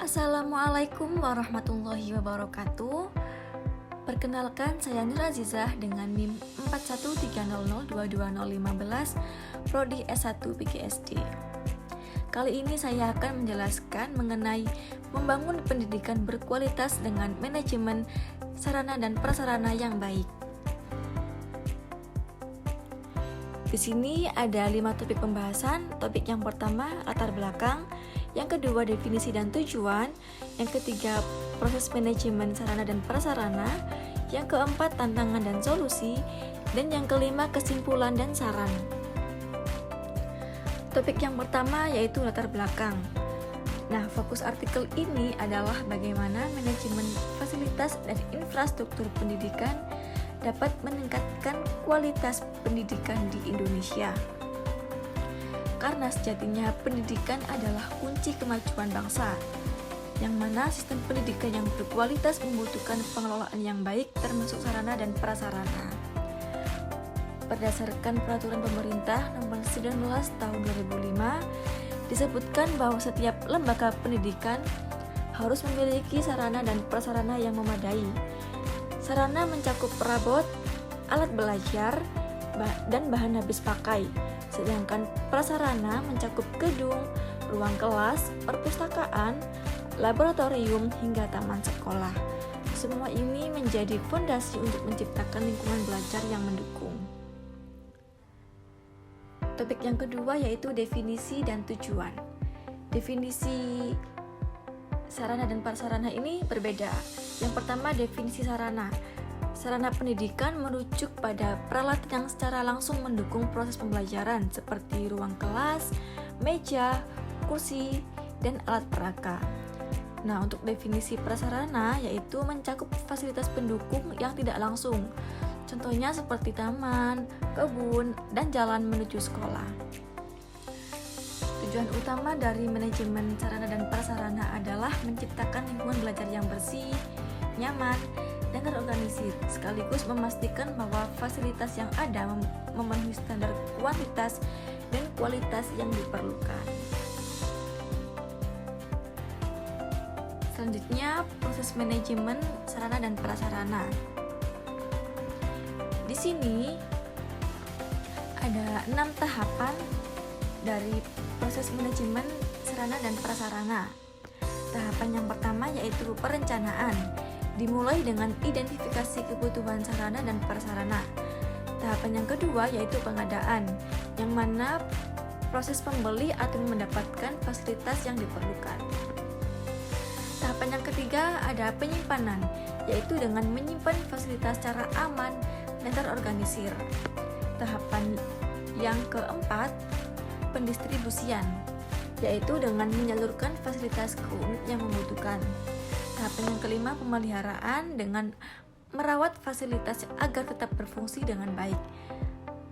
Assalamualaikum warahmatullahi wabarakatuh. Perkenalkan, saya Nur Azizah dengan NIM 4130022015 Prodi S1 PGSD. Kali ini saya akan menjelaskan mengenai membangun pendidikan berkualitas dengan manajemen sarana dan prasarana yang baik. Di sini ada 5 topik pembahasan. Topik yang pertama, latar belakang. Yang kedua, definisi dan tujuan. Yang ketiga, proses manajemen sarana dan prasarana. Yang keempat, tantangan dan solusi. Dan yang kelima, kesimpulan dan saran. Topik yang pertama yaitu latar belakang. Nah, fokus artikel ini adalah bagaimana manajemen fasilitas dan infrastruktur pendidikan dapat meningkatkan kualitas pendidikan di Indonesia. Karena sejatinya pendidikan adalah kunci kemajuan bangsa, yang mana sistem pendidikan yang berkualitas membutuhkan pengelolaan yang baik termasuk sarana dan prasarana. Berdasarkan peraturan pemerintah nomor 19 tahun 2005, disebutkan bahwa setiap lembaga pendidikan harus memiliki sarana dan prasarana yang memadai. Sarana mencakup perabot, alat belajar, dan bahan habis pakai. Sedangkan prasarana mencakup gedung, ruang kelas, perpustakaan, laboratorium, hingga taman sekolah. Semua ini menjadi fondasi untuk menciptakan lingkungan belajar yang mendukung. Topik yang kedua yaitu definisi dan tujuan. Definisi sarana dan prasarana ini berbeda. Yang pertama, definisi sarana. Sarana pendidikan merujuk pada peralatan yang secara langsung mendukung proses pembelajaran seperti ruang kelas, meja, kursi, dan alat peraga. Nah, untuk definisi prasarana yaitu mencakup fasilitas pendukung yang tidak langsung. Contohnya seperti taman, kebun, dan jalan menuju sekolah. Tujuan utama dari manajemen sarana dan prasarana adalah menciptakan lingkungan belajar yang bersih, nyaman, dan terorganisir, sekaligus memastikan bahwa fasilitas yang ada memenuhi standar kuantitas dan kualitas yang diperlukan. Selanjutnya, proses manajemen sarana dan prasarana. Di sini ada 6 tahapan dari proses manajemen sarana dan prasarana. Tahapan yang pertama yaitu perencanaan. Dimulai dengan identifikasi kebutuhan sarana dan prasarana. Tahapan yang kedua yaitu pengadaan, yang mana proses pembeli atau mendapatkan fasilitas yang diperlukan. Tahapan yang ketiga ada penyimpanan, yaitu dengan menyimpan fasilitas secara aman dan terorganisir. Tahapan yang keempat, pendistribusian, yaitu dengan menyalurkan fasilitas ke unit yang membutuhkan. Tahapan yang kelima, pemeliharaan dengan merawat fasilitas agar tetap berfungsi dengan baik.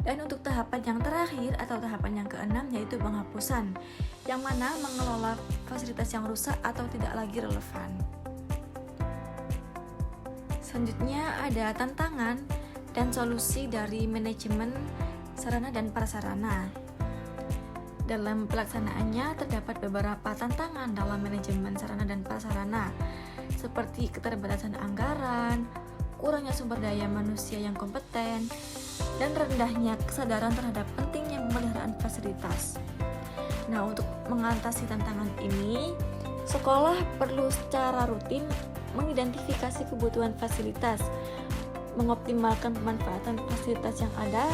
Dan untuk tahapan yang terakhir atau tahapan yang keenam yaitu penghapusan, yang mana mengelola fasilitas yang rusak atau tidak lagi relevan. Selanjutnya ada tantangan dan solusi dari manajemen sarana dan prasarana. Dalam pelaksanaannya terdapat beberapa tantangan dalam manajemen sarana dan prasarana, seperti keterbatasan anggaran, kurangnya sumber daya manusia yang kompeten, dan rendahnya kesadaran terhadap pentingnya pemeliharaan fasilitas. Nah, untuk mengatasi tantangan ini, sekolah perlu secara rutin mengidentifikasi kebutuhan fasilitas, mengoptimalkan pemanfaatan fasilitas yang ada,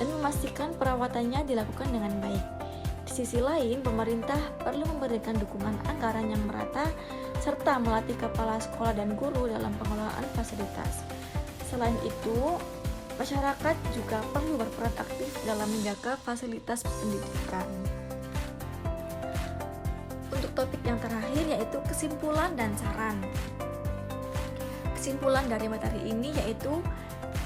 dan memastikan perawatannya dilakukan dengan baik. Di sisi lain, pemerintah perlu memberikan dukungan anggaran yang merata serta melatih kepala sekolah dan guru dalam pengelolaan fasilitas. Selain itu, masyarakat juga perlu berperan aktif dalam menjaga fasilitas pendidikan. Untuk topik yang terakhir yaitu kesimpulan dan saran. Kesimpulan dari materi ini yaitu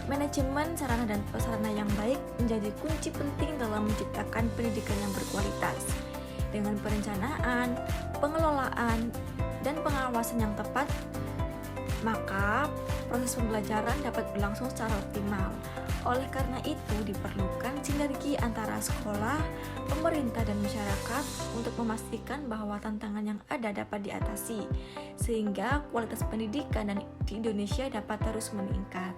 manajemen sarana dan prasarana yang baik menjadi kunci penting dalam menciptakan pendidikan yang berkualitas. Dengan perencanaan, pengelolaan, dan pengawasan yang tepat, maka proses pembelajaran dapat berlangsung secara optimal. Oleh karena itu, diperlukan sinergi antara sekolah, pemerintah, dan masyarakat untuk memastikan bahwa tantangan yang ada dapat diatasi, sehingga kualitas pendidikan di Indonesia dapat terus meningkat.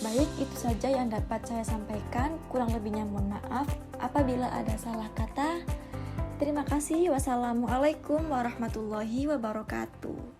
Baik, itu saja yang dapat saya sampaikan. Kurang lebihnya mohon maaf apabila ada salah kata. Terima kasih. Wassalamualaikum warahmatullahi wabarakatuh.